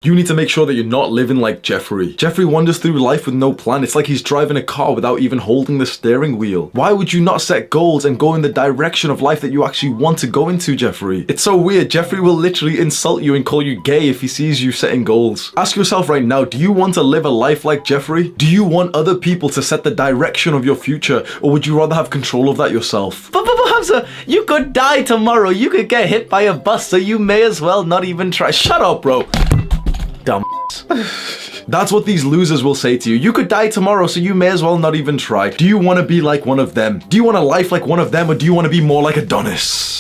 You need to make sure that you're not living like Jeffrey. Jeffrey wanders through life with no plan. It's like he's driving a car without even holding the steering wheel. Why would you not set goals and go in the direction of life that you actually want to go into, Jeffrey? It's so weird. Jeffrey will literally insult you and call you gay if he sees you setting goals. Ask yourself right now, do you want to live a life like Jeffrey? Do you want other people to set the direction of your future, or would you rather have control of that yourself? But Hamza, you could die tomorrow. You could get hit by a bus, so you may as well not even try. Shut up, bro. Dumb. That's what these losers will say to you. You could die tomorrow, so you may as well not even try. Do you want to be like one of them? Do you want a life like one of them, or do you want to be more like Adonis?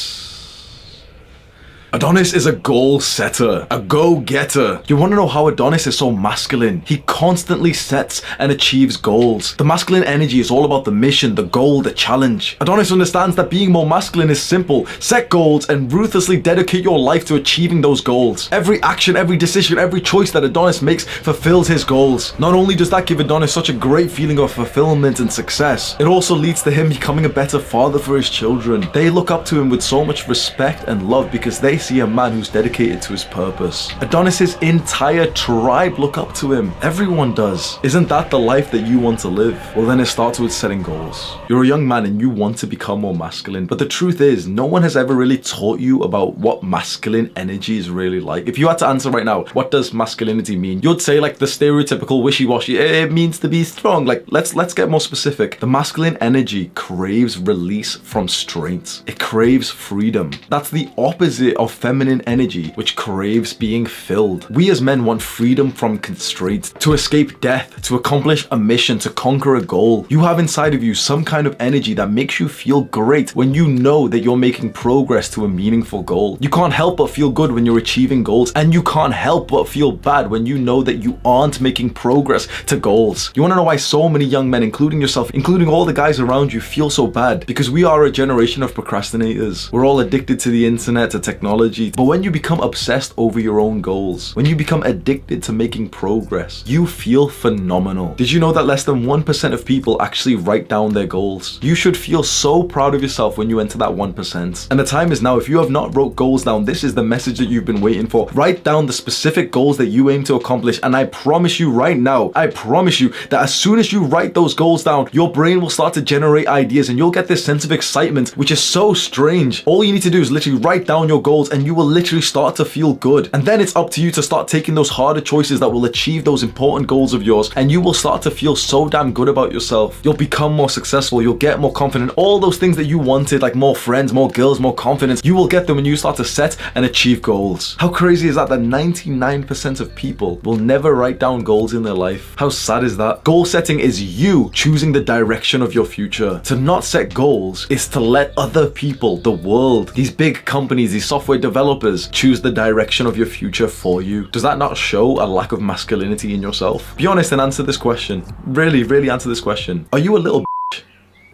Adonis is a goal setter, a go-getter. You want to know how Adonis is so masculine? He constantly sets and achieves goals. The masculine energy is all about the mission, the goal, the challenge. Adonis understands that being more masculine is simple. Set goals and ruthlessly dedicate your life to achieving those goals. Every action, every decision, every choice that Adonis makes fulfills his goals. Not only does that give Adonis such a great feeling of fulfillment and success, it also leads to him becoming a better father for his children. They look up to him with so much respect and love because they see a man who's dedicated to his purpose. Adonis's entire tribe look up to him. Everyone does. Isn't that the life that you want to live? Well, then it starts with setting goals. You're a young man and you want to become more masculine, but the truth is, no one has ever really taught you about what masculine energy is really like. If you had to answer right now, what does masculinity mean? You'd say like the stereotypical wishy-washy, it means to be strong. Like, let's get more specific. The masculine energy craves release from restraints. It craves freedom. That's the opposite of feminine energy, which craves being filled. We as men want freedom from constraints, to escape death, to accomplish a mission, to conquer a goal. You have inside of you some kind of energy that makes you feel great when you know that you're making progress to a meaningful goal. You can't help but feel good when you're achieving goals, and you can't help but feel bad when you know that you aren't making progress to goals. You want to know why so many young men, including yourself, including all the guys around you, feel so bad? Because we are a generation of procrastinators. We're all addicted to the internet, to technology. But when you become obsessed over your own goals, when you become addicted to making progress, you feel phenomenal. Did you know that less than 1% of people actually write down their goals? You should feel so proud of yourself when you enter that 1%. And the time is now. If you have not wrote goals down, this is the message that you've been waiting for. Write down the specific goals that you aim to accomplish, and I promise you right now, I promise you that as soon as you write those goals down, your brain will start to generate ideas and you'll get this sense of excitement, which is so strange. All you need to do is literally write down your goals and you will literally start to feel good. And then it's up to you to start taking those harder choices that will achieve those important goals of yours, and you will start to feel so damn good about yourself. You'll become more successful, you'll get more confident. All those things that you wanted, like more friends, more girls, more confidence, you will get them when you start to set and achieve goals. How crazy is that 99% of people will never write down goals in their life? How sad is that? Goal setting is you choosing the direction of your future. To not set goals is to let other people, the world, these big companies, these software developers, choose the direction of your future for you. Does that not show a lack of masculinity in yourself? Be honest and answer this question. Really, really answer this question. Are you a little bitch?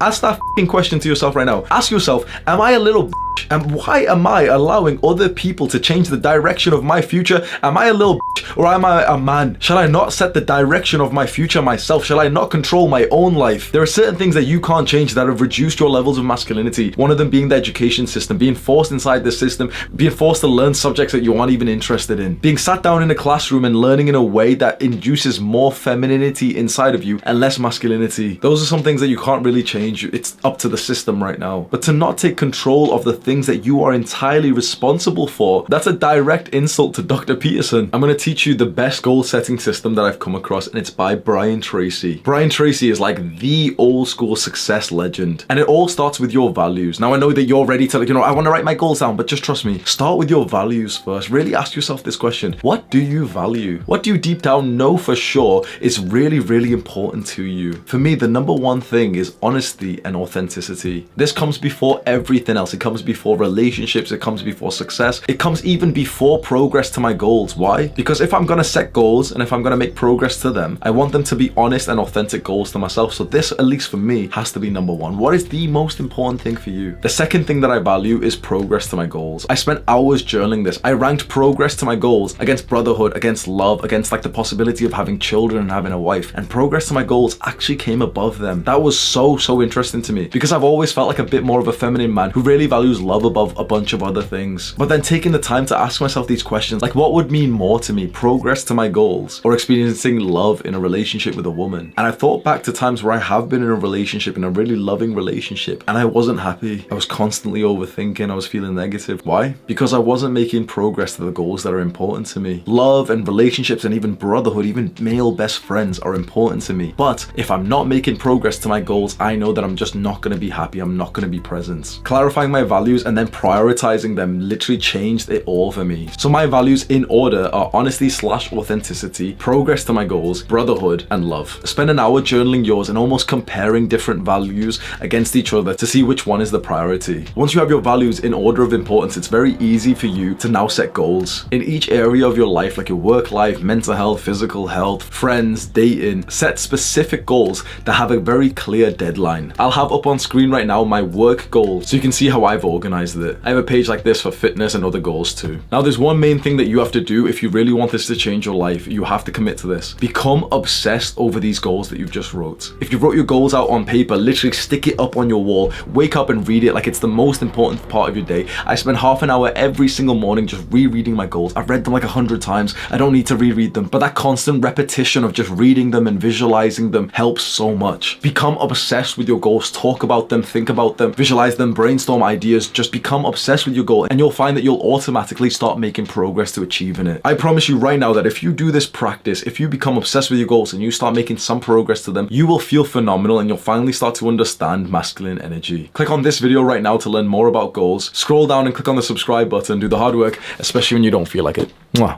Ask that f***ing question to yourself right now. Ask yourself, am I a little bitch? And why am I allowing other people to change the direction of my future? Am I a little bitch or am I a man? Shall I not set the direction of my future myself? Shall I not control my own life? There are certain things that you can't change that have reduced your levels of masculinity. One of them being the education system, being forced inside the system, being forced to learn subjects that you aren't even interested in, being sat down in a classroom and learning in a way that induces more femininity inside of you and less masculinity. Those are some things that you can't really change. It's up to the system right now. But to not take control of the things that you are entirely responsible for, that's a direct insult to Dr. Peterson. I'm going to teach you the best goal setting system that I've come across, and it's by Brian Tracy. Brian Tracy is like the old school success legend, and it all starts with your values. Now I know that you're ready to, I want to write my goals down, but just trust me, start with your values first. Really ask yourself this question: what do you value? What do you deep down know for sure is really, really important to you? For me, the number one thing is honesty and authenticity. This comes before everything else. It comes before relationships, it comes before success, it comes even before progress to my goals. Why? Because if I'm gonna set goals and if I'm gonna make progress to them, I want them to be honest and authentic goals to myself. So this, at least for me, has to be number one. What is the most important thing for you? The second thing that I value is progress to my goals. I spent hours journaling this. I ranked progress to my goals against brotherhood, against love, against like the possibility of having children and having a wife, and progress to my goals actually came above them. That was so interesting to me because I've always felt like a bit more of a feminine man who really values love above a bunch of other things. But then taking the time to ask myself these questions, like what would mean more to me, progress to my goals, or experiencing love in a relationship with a woman? And I thought back to times where I have been in a relationship, in a really loving relationship, and I wasn't happy. I was constantly overthinking, I was feeling negative. Why? Because I wasn't making progress to the goals that are important to me. Love and relationships and even brotherhood, even male best friends are important to me. But if I'm not making progress to my goals, I know that I'm just not going to be happy. I'm not going to be present. Clarifying my values and then prioritizing them literally changed it all for me. So my values in order are honesty/authenticity, progress to my goals, brotherhood, and love. Spend an hour journaling yours and almost comparing different values against each other to see which one is the priority. Once you have your values in order of importance, it's very easy for you to now set goals. In each area of your life, like your work life, mental health, physical health, friends, dating, set specific goals that have a very clear deadline. I'll have up on screen right now my work goal so you can see how I've organized it. I have a page like this for fitness and other goals too. Now there's one main thing that you have to do if you really want this to change your life. You have to commit to this. Become obsessed over these goals that you've just wrote. If you wrote your goals out on paper, literally stick it up on your wall, wake up and read it like it's the most important part of your day. I spend half an hour every single morning just rereading my goals. I've read them like 100 times. I don't need to reread them, but that constant repetition of just reading them and visualizing them helps so much. Become obsessed with your goals. Talk about them, think about them, visualize them, brainstorm ideas. Just become obsessed with your goal and you'll find that you'll automatically start making progress to achieving it. I promise you right now that if you do this practice, if you become obsessed with your goals and you start making some progress to them, you will feel phenomenal and you'll finally start to understand masculine energy. Click on this video right now to learn more about goals. Scroll down and click on the subscribe button. Do the hard work, especially when you don't feel like it. Mwah.